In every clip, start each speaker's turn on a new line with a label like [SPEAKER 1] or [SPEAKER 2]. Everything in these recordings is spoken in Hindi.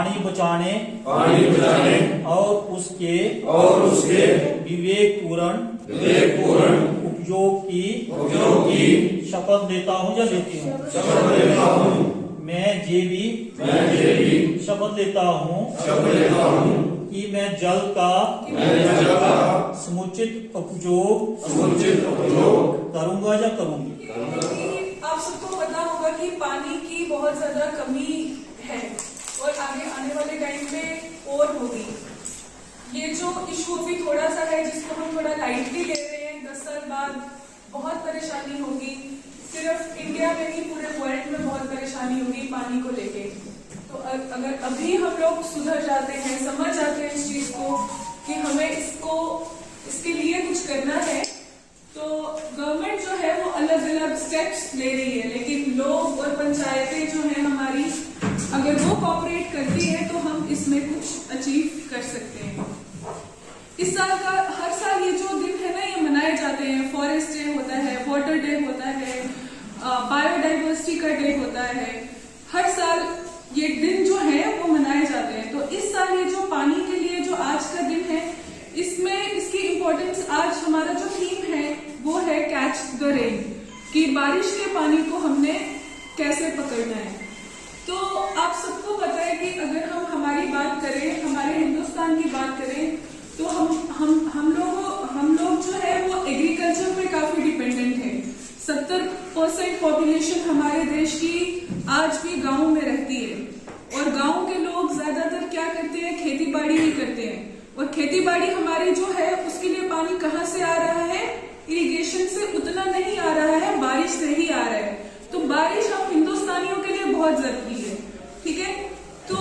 [SPEAKER 1] पानी बचाने और उसके विवेकपूर्ण उपयोग की शपथ लेता हूँ या लेती हूँ। मैं ये भी शपथ लेता हूँ कि मैं जल का समुचित उपयोग करूँगा या करूँगी।
[SPEAKER 2] आप सबको पता होगा कि पानी की बहुत ज्यादा कमी है और आगे आने वाले टाइम में और होगी। ये जो इशू अभी थोड़ा सा है जिसको हम थोड़ा लाइटली ले रहे हैं, 10 साल बाद बहुत परेशानी होगी। सिर्फ इंडिया में नहीं, पूरे वर्ल्ड में बहुत परेशानी होगी पानी को लेके। तो अगर अभी हम लोग सुधर जाते हैं, समझ जाते हैं इस चीज को कि हमें इसके लिए कुछ करना है, तो गवर्नमेंट जो है वो अलग अलग स्टेप्स ले रही है, लेकिन लोग और पंचायतें जो है हमारी, अगर वो कोऑपरेट करती है तो हम इसमें कुछ अचीव कर सकते हैं। इस साल का हर साल ये जो दिन है ना, ये मनाए जाते हैं। फॉरेस्ट डे होता है, वाटर डे होता है, बायोडाइवर्सिटी का डे होता है। हर साल ये दिन जो है वो मनाए जाते हैं। तो इस साल ये जो पानी के लिए जो आज का दिन है, इसमें इसकी इम्पोर्टेंस, आज हमारा जो थीम है वो है कैच द रेन, कि बारिश के पानी को हमने कैसे पकड़ना है। तो आप सबको पता है कि अगर हम हमारी बात करें, हमारे हिंदुस्तान की बात करें, तो हम लोग जो है वो एग्रीकल्चर पे काफी डिपेंडेंट है। 70% पॉपुलेशन हमारे देश की आज भी गांव में रहती है, और गांव के लोग ज्यादातर क्या करते हैं, खेती बाड़ी ही करते हैं। और खेती बाड़ी हमारी जो है उसके लिए पानी कहाँ से आ रहा है, इरिगेशन से उतना नहीं आ रहा है, बारिश से ही आ रहा है। तो बारिश हम हिंदुस्तानियों के लिए बहुत जरूरी है, ठीक है। तो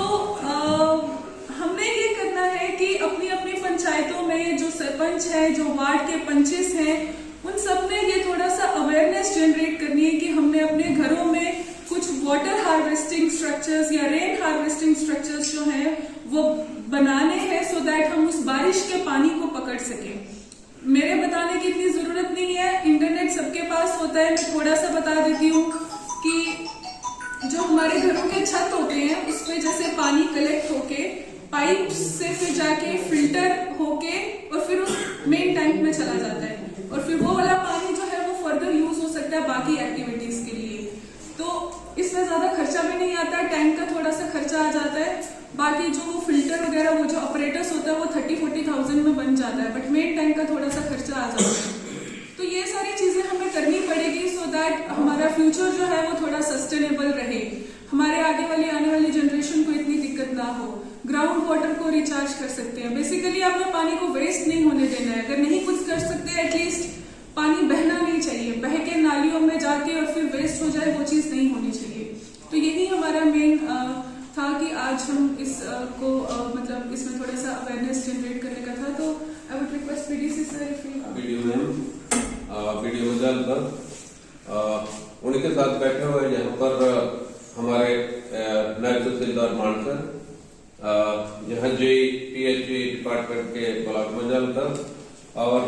[SPEAKER 2] हमने ये करना है कि अपनी अपनी पंचायतों में जो सरपंच है, जो वार्ड के पंचेस हैं, उन सब में ये थोड़ा सा अवेयरनेस जनरेट करनी है कि हमने अपने घरों में कुछ वाटर हार्वेस्टिंग स्ट्रक्चर्स या रेन हार्वेस्टिंग स्ट्रक्चर्स जो हैं वो बनाने हैं, सो दैट हम उस बारिश के पानी को पकड़ सकें। मेरे बताने की इतनी जरूरत नहीं है, इंटरनेट सबके पास होता है। मैं थोड़ा सा बता देती हूँ कि जो हमारे घरों के छत होते हैं उसमें जैसे पानी कलेक्ट होके पाइप से फिर जाके फिल्टर होके और फिर उस मेन टैंक में चला जाता है, और फिर वो वाला पानी जो है वो फर्दर यूज हो सकता है बाकी एक्टिविटीज के लिए। तो इसमें ज्यादा खर्चा भी नहीं आता है, टैंक का थोड़ा सा खर्चा आ जाता है। बाकी जो फिल्टर वगैरह, वो जो ऑपरेटर्स होता है वो 30-40,000 में बन जाता है, बट मेन टैंक का थोड़ा सा खर्चा आ जाता है। तो ये सारी चीजें हमें करनी पड़ेगी, सो दैट हमारा फ्यूचर जो है वो थोड़ा सस्टेनेबल रहे, हमारे आने वाली जनरेशन को इतनी दिक्कत ना हो। ग्राउंड वाटर को रिचार्ज कर सकते हैं। बेसिकली आपने पानी को वेस्ट नहीं होने देना है। अगर नहीं कुछ कर सकते, एटलीस्ट पानी बहना नहीं चाहिए, बह के नालियों में जाके और फिर वेस्ट हो जाए, वो चीज नहीं होनी चाहिए। तो यही हमारा मेन था कि आज हम इसको मतलब इसमें थोड़ा सा अवेयरनेस जनरेट करने का था। तो I would request PDC sir
[SPEAKER 3] video में उनके साथ बैठे हुए यहाँ पर हमारे नायब तहसीलदार मानसर, यहाँ पीएचई डिपार्टमेंट के ब्लॉक मंडल, और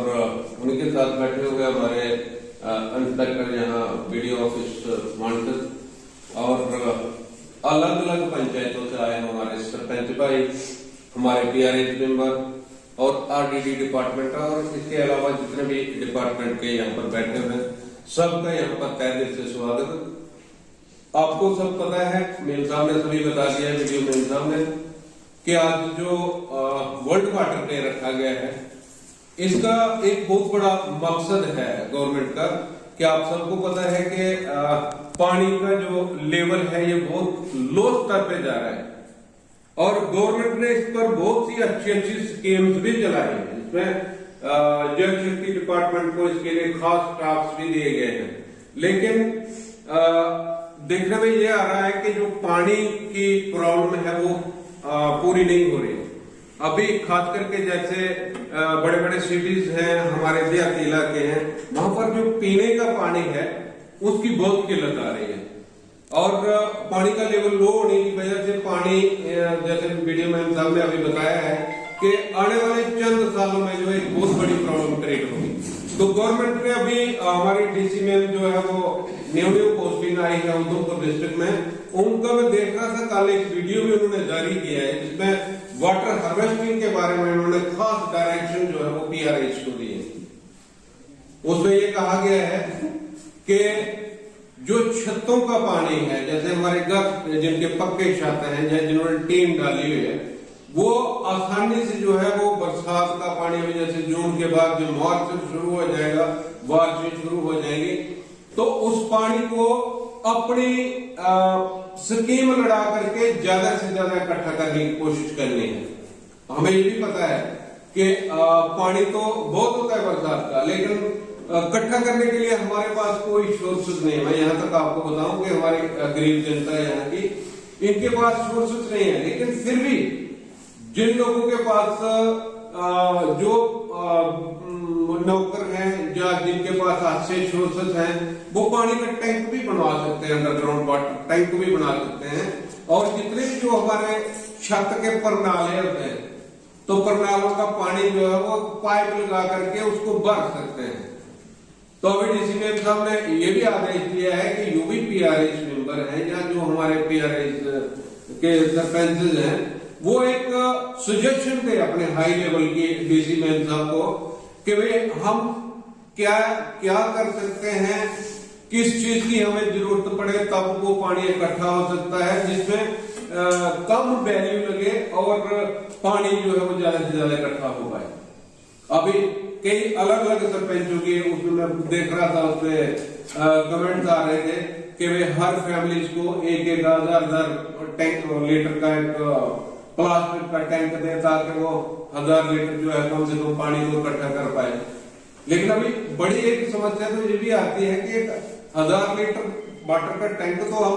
[SPEAKER 3] उनके साथ बैठे हुए हमारे इंस्पेक्टर यहाँ वीडियो ऑफिस मानसर, और अलग अलग पंचायतों से आए हमारे सरपंच भाई, हमारे पीआरएच मेंबर और आरडीडी डिपार्टमेंट, और इसके अलावा जितने भी डिपार्टमेंट के यहाँ पर बैठे हुए सबका यहाँ पर तहे दिल से स्वागत। आपको सब पता है, मेरे सामने सभी बता दिया है वीडियो मेरे सामने, कि आज जो वर्ल्ड वाटर डे रखा गया है, इसका एक बहुत बड़ा मकसद है गवर्नमेंट का, कि आप सबको पता है कि पानी का जो लेवल है ये बहुत लो स्तर पे जा रहा है, और गवर्नमेंट ने इस पर बहुत सी अच्छी स्कीम्स भी चलाई है। इसमें जल शक्ति डिपार्टमेंट को इसके लिए खास टास्क भी दिए गए हैं, लेकिन देखने में ये आ रहा है कि जो पानी की प्रॉब्लम है वो पूरी नहीं हो रही। अभी खास करके जैसे बड़े बड़े सिटीज हैं, हमारे देहाती इलाके हैं, वहां पर जो पीने का पानी है उसकी बहुत किल्लत आ रही है, और पानी का लेवल लो होने की वजह से पानी, जैसे वीडियो में साहब ने अभी बताया है कि आने वाले चंद सालों में जो एक बहुत बड़ी प्रॉब्लम क्रिएट होगी। तो गवर्नमेंट ने अभी हमारी डीसी में जो है वो न्यू पोस्टिंग आई है उधमपुर डिस्ट्रिक्ट में, उनका मैं देख रहा था कल एक वीडियो भी उन्होंने जारी किया है जिसमें वाटर हार्वेस्टिंग के बारे में उन्होंने खास डायरेक्शन जो है वो PRH को दी है। उसमें ये कहा गया है कि जो छतों का पानी है, जैसे हमारे घर जिनके पक्के छत हैं या जिन्होंने टीन डाली हुई है, वो आसानी से जो है वो बरसात का पानी में जैसे जून के बाद जो मार्च से शुरू हो जाएगा, बारिश शुरू हो जाएगी, तो उस पानी को अपनी स्कीम लड़ा करके ज्यादा से ज्यादा इकट्ठा करने की कोशिश करनी है। हमें ये भी पता है कि पानी तो बहुत होता है बरसात का, लेकिन इकट्ठा करने के लिए हमारे पास कोई सोर्सेज नहीं है। मैं यहाँ तक आपको बताऊं कि हमारी गरीब जनता है यहाँ की, इनके पास सोर्सेज नहीं है, लेकिन फिर भी जिन लोगों के पास जो नौकर हैं या जिनके पास अच्छे सोर्सेज हैं, वो पानी का टैंक भी बनवा सकते हैं, अंडरग्राउंड वाटर टैंक भी बना सकते हैं। और जितने भी जो हमारे छत के परनाले होते हैं, तो परनालों का पानी जो है वो पाइप लगा करके उसको भर सकते हैं। तो अभी डीसी मेम साहब ने ये भी आदेश दिया है कि जो भी PRH मेंबर हैं या जो हमारे PRH के सरपंच हैं, वो एक सजेशन दे अपने हाई लेवल की डीसी मेम साहब को कि भाई हम क्या क्या कर सकते हैं, किस चीज की हमें जरूरत पड़े तब वो पानी इकट्ठा हो सकता है जिसमें कम वैल्यू लगे और पानी जो है वो ज्यादा से ज्यादा इकट्ठा हो पाए। अभी कई अलग अलग सरपंचों की उसमें मैं देख रहा था, उसमें कमेंट्स आ रहे थे कि भाई हर फैमिली को एक 1000 टैंक लीटर का एक प्लास्टिक का टैंक दे ताकि वो 1000 लीटर जो है कम से कम पानी को इकट्ठा कर पाए। लेकिन अभी बड़ी एक समस्या तो ये भी आती है कि 1000 लीटर वाटर का टैंक तो हम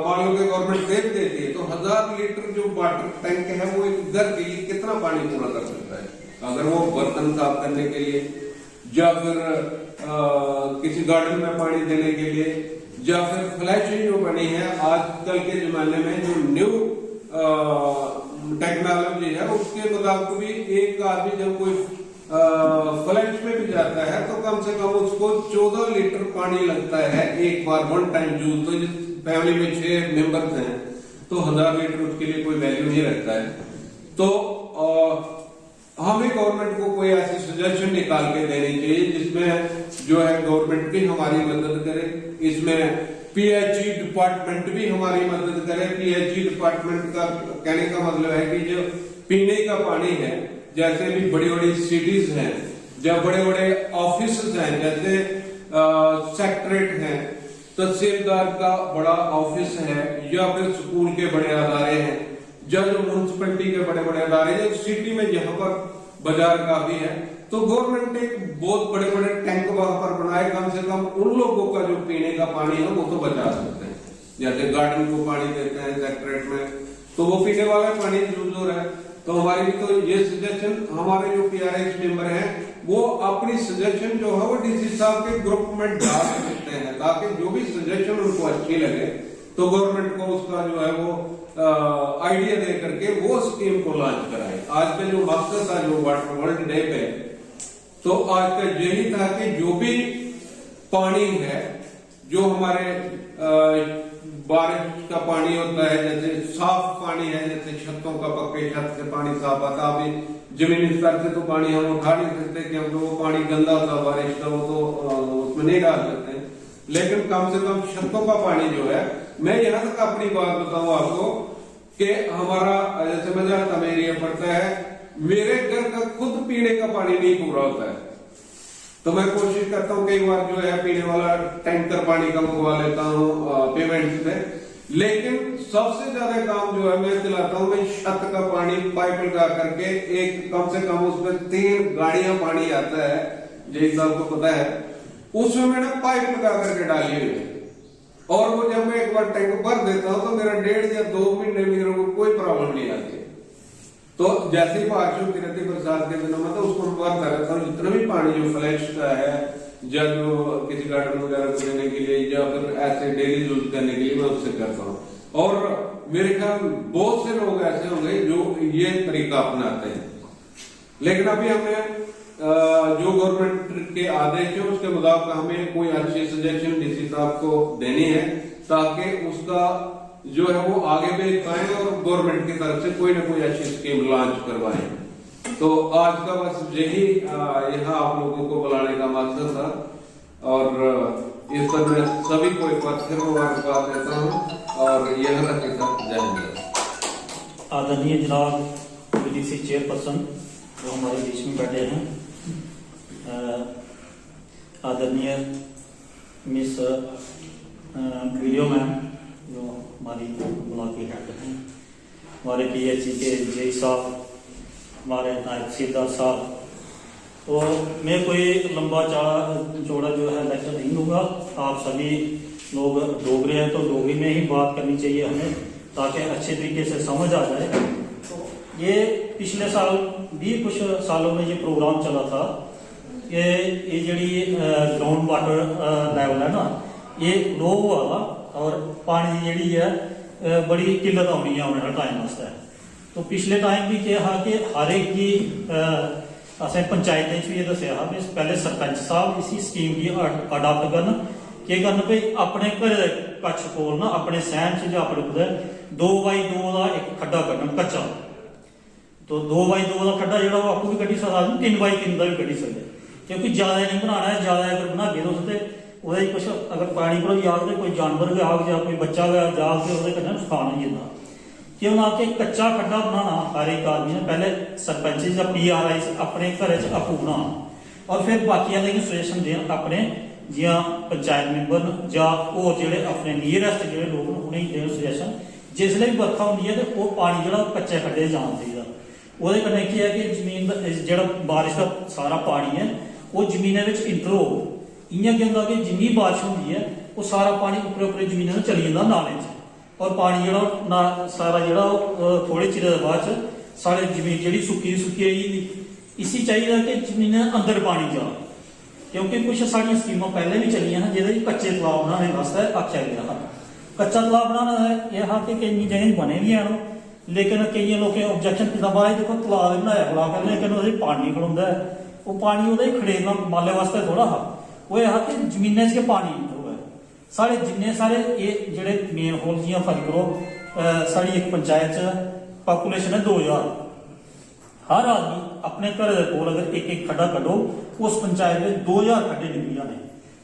[SPEAKER 3] मान लो कि गवर्नमेंट दे देती है, तो 1000 लीटर जो वाटर टैंक है वो एक घर के लिए कितना पानी पूरा कर सकता है? अगर वो बर्तन साफ करने के लिए या फिर किसी गार्डन में पानी देने के लिए या फिर फ्लैश जो बनी है आजकल के जमाने में, जो न्यू टेक्नोलॉजी है उसके मुताबिक भी एक आदमी जब कोई फ्लैश में भी जाता है तो कम से कम उसको 14 लीटर पानी लगता है एक बार वन टाइम यूज। तो जिस फैमिली में 6 मेंबर्स हैं तो 1000 लीटर उसके लिए कोई वैल्यू नहीं रखता है। तो हमें गवर्नमेंट को कोई ऐसी सजेशन निकाल के देनी चाहिए जिसमें जो है गवर्नमेंट भी हमारी मदद करे, इसमें PHE डिपार्टमेंट भी हमारी मदद करे। PHE डिपार्टमेंट का कहने का मतलब है कि जो पीने का पानी है, जैसे भी बड़ी बड़ी सिटीज हैं, जब बड़े बड़े ऑफिस हैं, जैसे सेक्रेटरेट है, तहसीलदार का बड़ा ऑफिस है, या फिर स्कूल के बड़े अदारे हैं, जो म्यूनसिपैलिटी के बड़े बड़े अदारे, जो सिटी में जहां पर बाजार काफी है, तो गवर्नमेंट एक बहुत बड़े बड़े टैंक वहां पर बनाए, कम से कम उन लोगों का जो पीने का पानी है वो तो बचा सकते हैं। जैसे गार्डन को पानी देते हैं सेक्रेटरेट में, तो वो पीने वाला पानी यूज हो रहा है। तो हमारी भी तो ये सजेशन, हमारे जो PRH मेंबर हैं वो अपनी सजेशन जो है वो डीसी साहब के ग्रुप में डाल सकते हैं, ताकि जो भी सजेशन उनको अच्छी लगे तो गवर्नमेंट को उसका जो है वो आइडिया दे करके वो स्कीम को लॉन्च कराए। आज का जो मकसद था जो वाटर वर्ल्ड डे पे, तो आज का यही था कि जो भी पानी है, जो हमारे बारिश का पानी होता है, जैसे साफ पानी है, जैसे छतों का पक्के छत से पानी साफ आता, अभी जमीनी स्तर से तो पानी हम उठा नहीं सकते क्योंकि वो पानी गंदा होता बारिश का, वो तो उसमें नहीं डाल सकते। लेकिन कम से कम छतों का पानी जो है, मैं यहाँ तक अपनी बात बताऊं आपको कि हमारा जैसे मैं जानता मेरा एरिया पड़ता है, मेरे घर का खुद पीने का पानी नहीं पूरा होता है, तो मैं कोशिश करता हूँ कई बार जो है पीने वाला टैंकर पानी का मंगवा लेता हूँ पेमेंट से। लेकिन सबसे ज्यादा काम जो है मैं चलाता हूँ, मैं छत का पानी पाइप लगा करके, एक कम से कम उसमें 3 गाड़ियां पानी आता है, जैसे आपको पता है, उसमें मैंने पाइप लगा करके डाली हुई है। और वो जब मैं एक बार टैंक भर देता हूँ तो मेरा 1.5 या 2 महीने में मेरे को कोई प्रॉब्लम नहीं आती। तो जैसे ही बारिश होती रहती बरसात के दिनों में, तो उसको भरता रहता हूँ, जितना भी पानी जो फ्लैश का है या जो किसी गार्डन वगैरह को देने के लिए या फिर ऐसे डेली यूज करने के लिए मैं उससे करता हूँ। और मेरे ख्याल बहुत से लोग ऐसे होंगे जो ये तरीका अपनाते हैं। लेकिन अभी हमें जो गवर्नमेंट के आदेश है उसके मुताबिक हमें कोई अच्छी सजेशन डीसी साहब को देनी है, ताकि उसका जो है वो आगे भेज पाए और गवर्नमेंट की तरफ से कोई ना कोई अच्छी स्कीम लॉन्च करवाए। तो आज का बस यही यहाँ आप लोगों को बुलाने का मकसद था, और इस पर मैं सभी को एक बार फिर मुबारकबाद देता हूँ और यह के साथ जय हिंद।
[SPEAKER 1] आदरणीय जनाब डीसी चेयरपर्सन जो हमारे बीच में बैठे हैं, आदरणीय मिस वीडियो मैम जो हमारी ब्लॉक की हेड हैं, हमारे PHE के जेई साहब, हमारे नायब तहसीलदार साहब। तो मैं कोई लंबा चौड़ा जो है लेक्चर नहीं दूंगा। आप सभी लोग डोगरे हैं तो डोगरी में ही बात करनी चाहिए हमें, ताकि अच्छे तरीके से समझ आ जाए। तो ये पिछले साल भी कुछ सालों में ये प्रोग्राम चला था कि ये जी ग्राउंड वाटर लेवल है ना, ये लो वाला और पानी जी है बड़ी किल्लत आनी है आने टाइम वास्ते। तो पिछले टाइम भी कहा कि हर एक की असें पंचायतें भी ये दसिया हा भी पहले सरपंच साहब इसी स्कीम की अडाप्ट करन के करन भाई अपने घर कच्छ कोल ना अपने सहन च जां अपने कुदै 2x2 का एक खड्डा कड्ढन कच्चा। तो 2x2 का खड्डा जो आपको भी कड्ढी सकदा, 3x3 का भी कड्ढी सकदे, क्योंकि ज्यादा नहीं बनाना है। ज्यादा अगर बनागे तुस ते ओहदे कुछ अगर पानी भरोई जाग तो कोई जानवर भी आग या कोई बच्चा जाग के ओहदे कन्नै नुकसान हो जांदा। क्यों ना कि कच्चा खड्डा बनाना हर एक आदमी ने पहले सरपंच या PRI अपने घर च आपू बनाना और फिर बाकी आह्ले गी सजेशन देन अपने जियां पंचायत मेंबर या होर जेह्ड़े अपने नियरेस्ट जेह्ड़े लोग न उ'नेंगी देन सजेशन। जिसलै भी बरखा होंदी है तो ओह् पानी जेह्ड़ा कच्चे खड्डे च जाना चाहिदा। ओह्दे कन्नै केह् है कि जमीन दा जेह्ड़ा बारिश का सारा पानी है ओह् जमीनै बिच इंटर होग। इ'यां केह् होंदा कि जिन्नी बारिश होंदी है वो सारा पानी उप्परे उप्परे जमीनै च चली जंदा नाले च, और पानी जेह्ड़ा सारा जेह्ड़ा थोड़े चिर बाद साढ़े जमीन जेह्ड़ी सुक्की होई इसी चाहिए कि जमीन अंदर पानी जा। क्योंकि कुछ साढ़ियां स्कीमां पहले भी चलियां हैं जेह्दे कच्चे तलाब बनाने वास्ते आखेआ गया हा। कच्चा तलाब बनाना यह हा कि केईं जगह बने भी हैन, लेकिन केइयें लोकें ऑब्जेक्शन कीता महाराज देखो तलाब बनाया बड़ा कर, लेकिन ओह्दे पानी खड़ोंदा है, वो पानी ओह्दे खड़ेरना माले वास्ते थोड़ा हा, वो यह हा कि जमीनै च गै पानी होवे। साढ़े जिन्ने सारे ये जेह्ड़े मेन होल जियां फर्क करो साढ़ी एक पंचायत च पॉपुलेशन है 2000, हर आदमी अपने घर दे कोल अगर एक एक खड्डा कड्ढो उस पंचायत में 2000 खड्डे निकली जाने,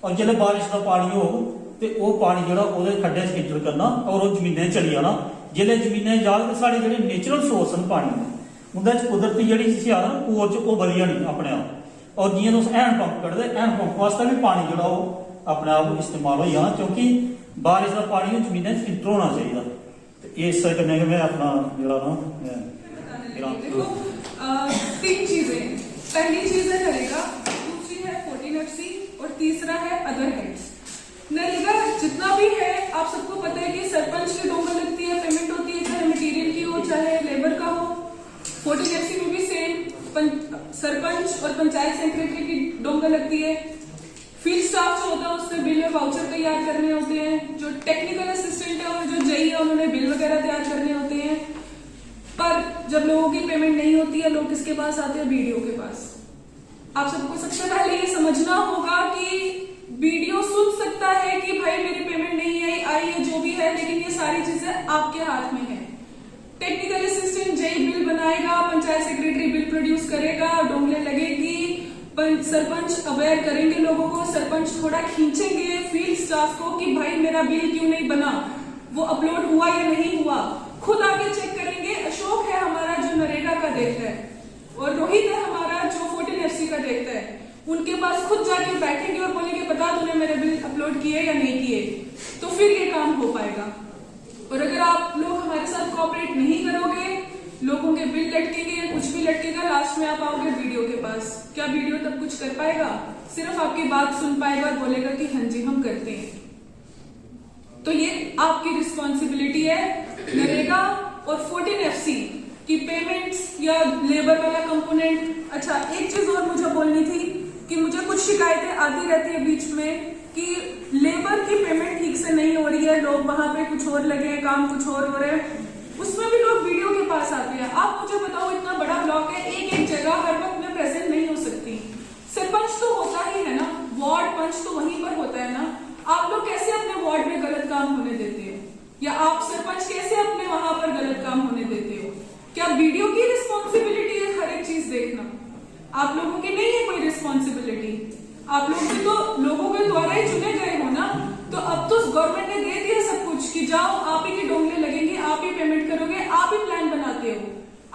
[SPEAKER 1] और जिसले बारिश का पानी होग तो वह पानी जेह्ड़ा ओह्दे खड्डे च इंटर करना और वो जमीनें चली जाना। जिसले जमीनें जाग तो साढ़े जेह्ड़े नेचुरल सोर्स न पानी दे उंदे च कुदरती जेह्ड़ी जिसी आखदे ना कोर च ओह् बधी जानी अपने आप। और जियां तुस हैंड पंप कड्ढदे हैंड पंप वास्ते भी पानी जेह्ड़ा ओह् अपने आप इस्तेमाल हो जाना, क्योंकि बारिश का पानी जमीनें च इंटर होना चाहिए। तो इस कन्नै मैं अपना जेह्ड़ा ना
[SPEAKER 2] तीन चीजें, पहली चीज है नरेगा, दूसरी है 14FC और तीसरा है अदर हेड्स। नरेगा जितना भी है आप सबको पता है कि सरपंच की डोंगर लगती है, पेमेंट होती है, चाहे मटेरियल की हो चाहे लेबर का हो। 14FC में भी सेम सरपंच और पंचायत सेक्रेटरी की डोंगर लगती है। फील्ड स्टाफ जो होता है उससे बिल और वाउचर तैयार करने होते हैं, जो टेक्निकल असिस्टेंट है और जो जेई है उन्होंने बिल वगैरह तैयार करने होते हैं। पर जब लोगों की पेमेंट नहीं होती है लोग किसके पास आते हैं? बीडीओ के पास। आप सबको सबसे पहले ये समझना होगा कि बीडीओ सुन सकता है कि भाई मेरी पेमेंट नहीं आई है जो भी है, लेकिन ये सारी चीजें आपके हाथ में है। टेक्निकल असिस्टेंट जेई बिल बनाएगा, पंचायत सेक्रेटरी बिल प्रोड्यूस करेगा, डोंगलें लगेगी, सरपंच अवेयर करेंगे लोगों को, सरपंच थोड़ा खींचेंगे फील्ड स्टाफ को कि भाई मेरा बिल क्यों नहीं बना, वो अपलोड हुआ या नहीं हुआ, खुद आगे चेक करेंगे। अशोक है हमारा जो नरेगा का देखता है और रोहित है हमारा जो 14FC का देखता है, उनके पास खुद जाके बैठेंगे और बोलेंगे बता तूने मेरे बिल अपलोड किए या नहीं किए, तो फिर ये काम हो पाएगा। और अगर आप लोग हमारे साथ कोऑपरेट नहीं करोगे, लोगों के बिल लटकेंगे, कुछ भी लटकेगा, लास्ट में आप आओगे वीडियो के पास। क्या वीडियो तब कुछ कर पाएगा? सिर्फ आपकी बात सुन पाएगा और बोलेगा कि हाँ जी हम करते हैं। तो ये आपकी रिस्पॉन्सिबिलिटी है। नरेगा और 14FC की पेमेंट्स या लेबर वाला कंपोनेंट। अच्छा, एक चीज और मुझे बोलनी थी कि मुझे कुछ शिकायतें आती रहती है बीच में कि लेबर की पेमेंट ठीक से नहीं हो रही है, लोग वहां पे कुछ और लगे हैं, काम कुछ और हो रहे हैं, उसमें भी लोग वीडियो के पास आते हैं। आप मुझे बताओ, इतना बड़ा ब्लॉक है, एक एक जगह हर वक्त मैं प्रेजेंट नहीं हो सकती। सरपंच तो होता ही है ना, वार्ड पंच तो वहीं पर होता है ना। आप लोग कैसे अपने वार्ड में गलत काम होने देते हो, या आप सरपंच कैसे अपने वहां पर गलत काम होने देते हो? क्या वीडियो की रिस्पॉन्सिबिलिटी है हर एक चीज देखना? आप लोगों की नहीं है कोई रिस्पॉन्सिबिलिटी? आप लोग भी तो लोगों के द्वारा ही चुने गए हो ना। तो अब तो गवर्नमेंट ने दे दिया सब कुछ कि जाओ आप ही के डोंगले लगेंगे, आप ही पेमेंट करोगे, आप ही प्लान बनाते हो।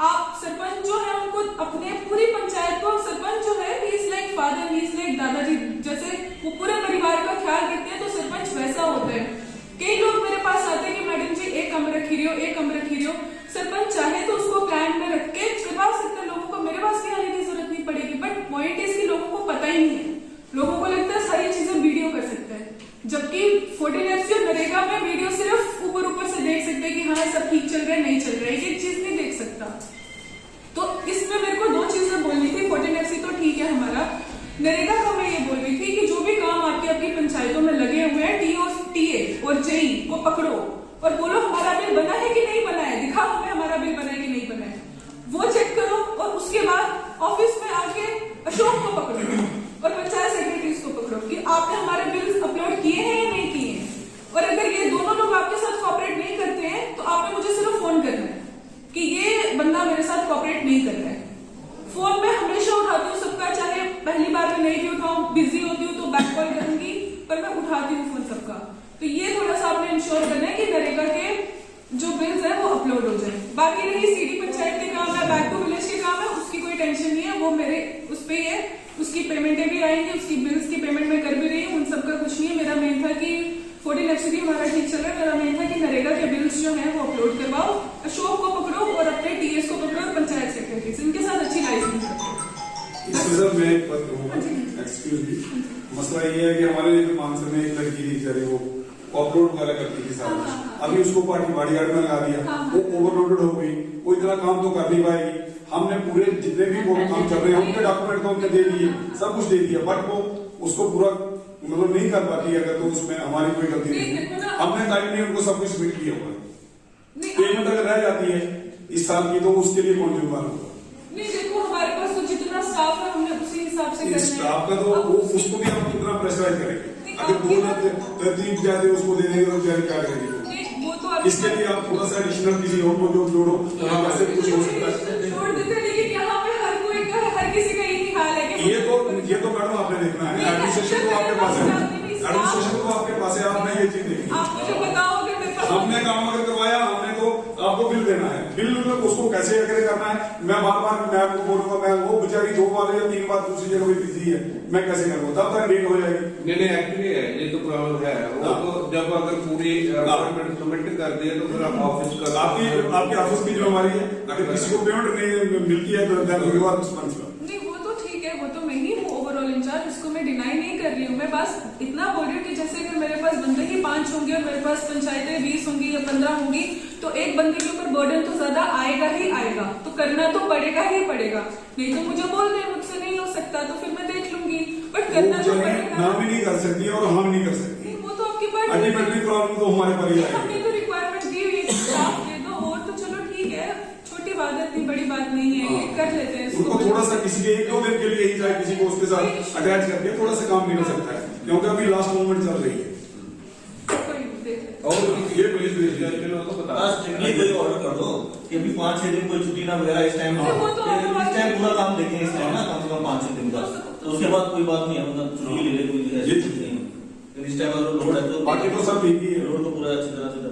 [SPEAKER 2] आप सरपंच जो है उनको अपने पूरी पंचायत को, सरपंच जो है he is like father, he is like दादाजी, जैसे वो पूरे परिवार का ख्याल रखते हैं, तो सरपंच वैसा होता है। कई लोग मेरे पास आते हैं कि मैडम जी एक कमरा रखी रही हो, एक कमरा रखी रही हो। सरपंच चाहे तो उसको प्लान में रख के करवा सकते हैं, लोगों को मेरे पास भी आने की जरूरत नहीं पड़ेगी। बट पॉइंट इज कि लोगों को पता ही नहीं है, लोगों को लगता है सारी चीजें वीडियो कर सकते हैं, जबकि 14F और नरेगा में वीडियो सिर्फ ऊपर ऊपर से देख सकते हैं कि हाँ सब ठीक चल रहा है, नहीं चल रहा है, एक चीज नहीं देख सकता। तो इसमें मेरे को दो चीजें बोलनी थी। 14F तो ठीक है हमारा, नरेगा का मैं ये बोल रही थी कि जो भी काम आपके अपनी पंचायतों में लगे हुए हैं, टीए और जेई को पकड़ो और बोलो हमारा बिल बना है कि नहीं बना है, दिखाओ हमें हमारा बिल बना है कि नहीं बना है, वो चेक करो। और उसके बाद ऑफिस में आके अशोक को पकड़ो और पंचायत सेक्रेटरीज को पकड़ो कि आपने हमारे बिल्स अपलोड किए हैं या नहीं किए हैं। और अगर ये दोनों लोग आपके साथ कोऑपरेट नहीं करते हैं तो आपने मुझे सिर्फ फोन करना है कि ये बंदा मेरे साथ कोऑपरेट नहीं कर रहा है। फोन में हमेशा उठाती हूँ सबका, चाहे पहली बार में नहीं भी उठाऊं, बिजी होती हूँ तो बैक कॉल करूंगी, पर मैं उठाती हूँ फोन सबका। तो ये थोड़ा सा आपने इंश्योर करना है कि नरेगा के जो बिल्स है वो अपलोड हो जाए। बाकी रही सीडी पंचायत के काम है, बैक टू विलेज के काम है, उसकी कोई टेंशन नहीं है, वो मेरे उस पे ही है, उसकी पेमेंटें भी आएंगी, उसकी बिल्स की पेमेंट मैं कर भी रही हूँ, उन सबका कुछ नहीं है। मेरा मेन था कि 14F भी हमारा ठीक चल रहा है, मेरा मेन था कि नरेगा के बिल्स जो है वो अपलोड करवाओ, अशोक को पकड़ो और अपने टीएस को पकड़ो और पंचायत सेक्रेटरी इनके साथ अच्छी लाइसेंस
[SPEAKER 4] एक्सक्यूज मी, मसला ये है कि हमारे मानसर में एक लड़की थी बेचारी, वो अपलोड वगैरह करती थी सारा, अभी उसको पार्टी बॉडीगार्ड में लगा दिया, वो ओवरलोडेड हो गई, वो इतना काम तो कर नहीं पाएगी। हमने पूरे जितने भी वो काम चल रहे हैं उनके डॉक्यूमेंट तो हमने दे दिए, सब कुछ दे दिया, बट वो उसको पूरा मतलब नहीं कर पाती अगर, तो उसमें हमारी कोई गलती नहीं है। हमने टाइमली उनको सब कुछ सबमिट किया हुआ है। पेमेंट अगर रह जाती है इस साल की तो उसके लिए कौन जिम्मेदार होगा?
[SPEAKER 2] नहीं देखो हमारे पास तो जितना स्टाफ है हमने उसी हिसाब से करना है।
[SPEAKER 4] स्टाफ का तो उसको भी हम कितना प्रेशराइज करेंगे, अगर दो तरतीब जाते उसको दे देंगे तो बेचारी क्या करेगी?
[SPEAKER 2] वो तो
[SPEAKER 4] इसके लिए आप थोड़ा सा एडिशनल किसी और को जो जोड़ो, यहाँ से कुछ हो सकता है।
[SPEAKER 2] छोड़ देते हैं, लेकिन यहाँ पे हर कोई का हर किसी का यही हाल है कि
[SPEAKER 4] ये तो मैडम आपने देखना है, एडमिनिस्ट्रेशन तो आपके पास है, एडमिनिस्ट्रेशन तो आपके पास है, आपने ये चीज देखी।
[SPEAKER 2] आप मुझे बताओ कि मेरे पास
[SPEAKER 4] हमने काम अगर करवाया, हमने तो आपको बिल देना है, बिल उसको कैसे अगर करना है, मैं बार बार मैं आपको बोलूंगा, मैं वो बेचारी 2 बार या 3 बार दूसरी जगह भी बिजी है, मैं कैसे करूँगा, तब तक लेट हो जाएगी।
[SPEAKER 3] नहीं एक्चुअली है ये तो प्रॉब्लम है, वो तो जब अगर पूरी डॉक्यूमेंट सबमिट कर दिए तो फिर आप ऑफिस का
[SPEAKER 4] आपके ऑफिस की जिम्मेवारी है, अगर किसी को पेमेंट नहीं मिलती है तो यू आर रिस्पांसिबल।
[SPEAKER 2] नहीं वो तो ठीक है, वो तो मैं ही हूँ ओवरऑल इंचार्ज, उसको मैं डिनाई नहीं कर रही हूँ। मैं बस इतना बोल रही हूँ कि जैसे अगर मेरे पास बंदे ही 5 होंगे और मेरे पास पंचायतें 20 होंगी या 15 होंगी, तो एक बंदे के ऊपर बर्डन तो ज्यादा आएगा ही आएगा, तो करना तो पड़ेगा ही पड़ेगा। नहीं तो मुझे बोल दे मुझसे नहीं हो सकता तो फिर मैं देख लूंगी, बट करना तो पड़ेगा।
[SPEAKER 4] ना भी नहीं कर सकती और हम नहीं कर सकती,
[SPEAKER 2] वो तो आपकी बात
[SPEAKER 4] अल्टीमेटली प्रॉब्लम तो हमारे पर ही आएगी।
[SPEAKER 2] हमने तो रिक्वायरमेंट दी हुई है, स्टाफ दे दो, और तो चलो ठीक है, छोटी बात है, इतनी बड़ी बात नहीं है, ये कर लेते हैं।
[SPEAKER 4] उनको थोड़ा सा किसी के 1-2 दिन के लिए ही चाहे किसी को उसके साथ अटैच करके थोड़ा सा काम निकल सकता है, क्योंकि अभी लास्ट मोमेंट चल रही है।
[SPEAKER 3] और
[SPEAKER 4] ये पुलिस
[SPEAKER 3] तो बता
[SPEAKER 1] स्ट्रिक्टली कोई ऑर्डर कर दो कि अभी 5-6 दिन कोई छुट्टी ना वगैरह इस टाइम पूरा काम देखें इस टाइम ना, कम से कम 5-6 दिन का, तो उसके बाद कोई बात नहीं है, मतलब छुट्टी ले ले कोई ऐसी चीज नहीं है। इस टाइम अगर लोड है तो
[SPEAKER 4] बाकी तो सब ठीक ही है,
[SPEAKER 1] लोड तो पूरा अच्छी तरह से कर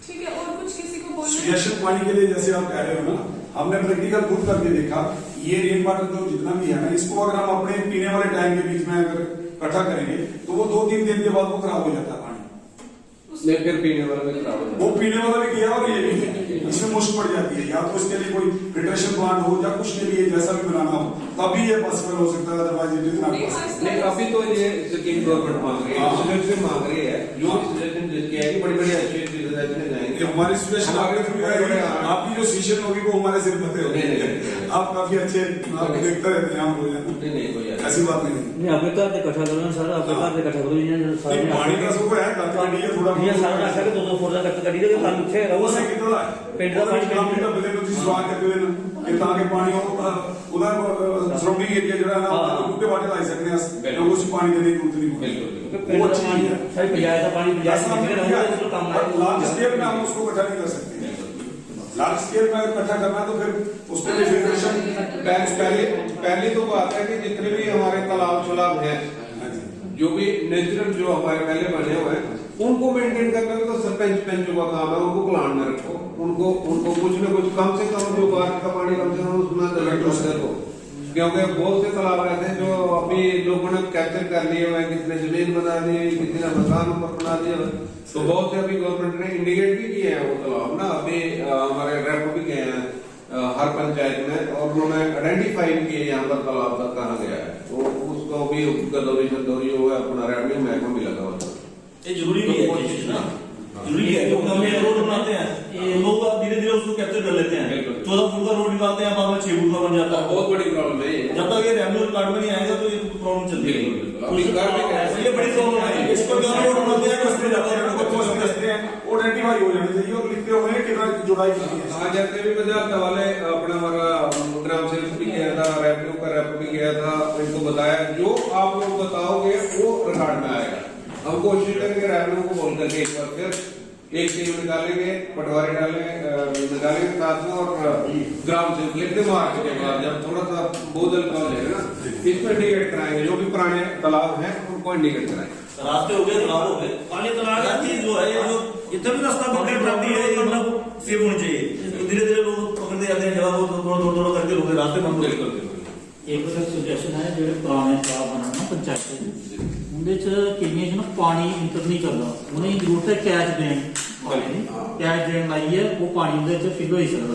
[SPEAKER 2] ठीक है। और कुछ किसी को बोलना
[SPEAKER 4] सुजैशन पानी के लिए जैसे आप कह रहे हो ना, हमने प्रैक्टिकल खुद करके देखा, ये रेन वाटर तो जितना भी है ना, इसको अगर हम अपने पीने वाले टैंक के बीच में अगर इकट्ठा करेंगे तो वो 2-3 दिन के बाद वो खराब हो जाता है पानी,
[SPEAKER 3] नहीं फिर पीने वाला भी खराब हो
[SPEAKER 4] वो पीने वाला भी किया और ये भी है, इसमें मुश्क पड़ जाती है। या तो इसके लिए कोई फिल्ट्रेशन प्लांट हो या कुछ के लिए जैसा भी बनाना हो तभी ये पॉसिबल हो सकता है, otherwise it is not possible.
[SPEAKER 3] नहीं अभी तो ये स्कीम गवर्नमेंट मांग रही है, मांग रही है, जो विजिट किया है कि बड़ी बड़ी अच्छी अच्छी जगह में जाएंगे।
[SPEAKER 4] ये हमारी सिचुएशन आपके थ्रू आएगी, आपकी जो सिचुएशन होगी वो हमारे सिर पते होगी। आप काफी अच्छे, आप देखते रहते हैं, हम
[SPEAKER 3] नहीं कोई
[SPEAKER 4] ऐसी बात नहीं।
[SPEAKER 1] नहीं आपके घर से इकट्ठा करो सर, आपके घर से इकट्ठा करो
[SPEAKER 4] नहीं, पानी का सुख है, काफी है थोड़ा
[SPEAKER 1] ये सारा रखा के 2-2 फुट तक कटी दे पानी छे
[SPEAKER 4] वो से कितना है
[SPEAKER 1] पेट का पानी
[SPEAKER 4] काम का बिले तो जिस बात करते हैं कि ताकि पानी हो उधर सराउंडिंग एरिया जो है ना टूटे वाटे ला सकते हैं, लोगों से पानी देने की जरूरत नहीं है। वो अच्छी है,
[SPEAKER 1] सही पंचायत का पानी पंचायत काम
[SPEAKER 4] लार्ज स्केल में हम उसको इकट्ठा नहीं कर सकते। लार्ज स्केल में इकट्ठा करना तो फिर उसके लिए फिल्ट्रेशन
[SPEAKER 3] पहली तो बात है कि जितने भी हमारे तालाब छलाब हैं, जो भी नेचुरल जो हमारे पहले बने हुए हैं, उनको मेंटेन करने में तो सरपंच पंचों का काम है। उनको प्लान में रखो, उनको कुछ न कुछ कम से कम जो बारिश का पानी कम से कम उसमें कलेक्ट हो, क्योंकि बहुत से तालाब रहते हैं जो अभी लोगों ने कैप्चर कर लिए हुए हैं, कितने जमीन बना दी, कितने मकान ऊपर बना दिए, तो बहुत से अभी गवर्नमेंट ने इंडिकेट भी किए हैं वो तालाब ना, अभी हमारे रेप भी गए हैं हर पंचायत में, और उन्होंने आइडेंटिफाई किए यहाँ पर तालाब तक कहाँ गया है, तो उसको भी गदौरी शदौरी हुआ अपना रेवन्यू महकमा भी लगा हुआ।
[SPEAKER 5] ये जरूरी भी है, जरूरी है, क्योंकि हम ये रोड बनाते हैं, लोग धीरे धीरे उसको कैप्चर कर लेते हैं। 14 फुट का रोड निकालते हैं, बाद में 6 फुट का बन जाता है।
[SPEAKER 3] बहुत बड़ी प्रॉब्लम है।
[SPEAKER 5] जब तक ये रेवन्यू रिकॉर्ड में नहीं आएगा तो ये प्रॉब्लम चलती है।
[SPEAKER 3] ये
[SPEAKER 5] बड़ी प्रॉब्लम है। इस पर रोड बनाते हैं, उसमें जाते हैं,
[SPEAKER 4] वो आइडेंटिफाई हो जाने चाहिए और लिखते हुए कितना जुड़ाई की है।
[SPEAKER 3] आज जैसे भी बाजार वाले अपना हमारा ग्राम सेवक भी गया था, रेवन्यू का रेप भी गया था, इनको बताया जो आप लोग बताओगे वो रिकॉर्ड में आएगा। हम कोशिश करेंगे रेवन्यू को बोल करके एक बार फिर एक टीम निकालेंगे, पटवारी निकालेंगे साथ में, और ग्राम सेवक लिखते मार्च के बाद जब थोड़ा सा बोझल का हो जाएगा ना, इसमें इंडिकेट कराएंगे जो भी पुराने तालाब हैं उनको इंडिकेट कराएंगे।
[SPEAKER 5] रास्ते हो गए, तालाब हो गए, पानी तालाब का चीज जो है, जो इतना भी रास्ता पकड़ पड़ती है, ये मतलब सेफ होनी चाहिए। तो धीरे धीरे लोग पकड़ते जाते हैं, जगह को थोड़ा करके लोग रास्ते बंद करते।
[SPEAKER 1] एक सुजैशन है जो पुराने तालाब बनाना पंचायत ਉਹਦੇ ਚ ਕਿੰਨੇ ਜਨ ਪਾਣੀ ਇੰਟਰ ਨਹੀਂ ਕਰਦਾ, ਉਹਨੇ ਜ਼ਰੂਰਤ ਹੈ ਕੈਚ ਦੇਣ, ਕੈਚ ਦੇਣ ਲਾਈ ਹੈ, ਉਹ ਪਾਣੀ ਉਹਦੇ ਚ ਫਿਲ ਹੋ ਸਕਦਾ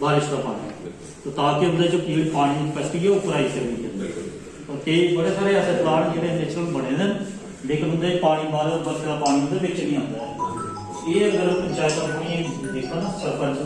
[SPEAKER 1] ਬਾਰਿਸ਼ ਦਾ ਪਾਣੀ, ਤਾਂ ਕਿ ਉਹਦੇ ਚ ਪੀੜ ਪਾਣੀ ਦੀ ਕਪੈਸਿਟੀ ਹੈ ਉੱਪਰ ਆਈ ਸਕਦੀ ਹੈ। ਤੇ ਬੜੇ ਸਾਰੇ ਐਸੇ ਪਲਾਂਟ ਜਿਹੜੇ ਨੈਚੁਰਲ ਬਣੇ ਨੇ, ਲੇਕਿਨ ਉਹਦੇ ਪਾਣੀ ਬਾਹਰ ਬਰਸਾਤ ਦਾ ਪਾਣੀ ਉਹਦੇ ਵਿੱਚ ਨਹੀਂ ਆਉਂਦਾ। ਇਹ ਅਗਰ ਪੰਚਾਇਤ ਆਪਣੀ ਦੇਖਣ ਨਾ ਸਰਪੰਚ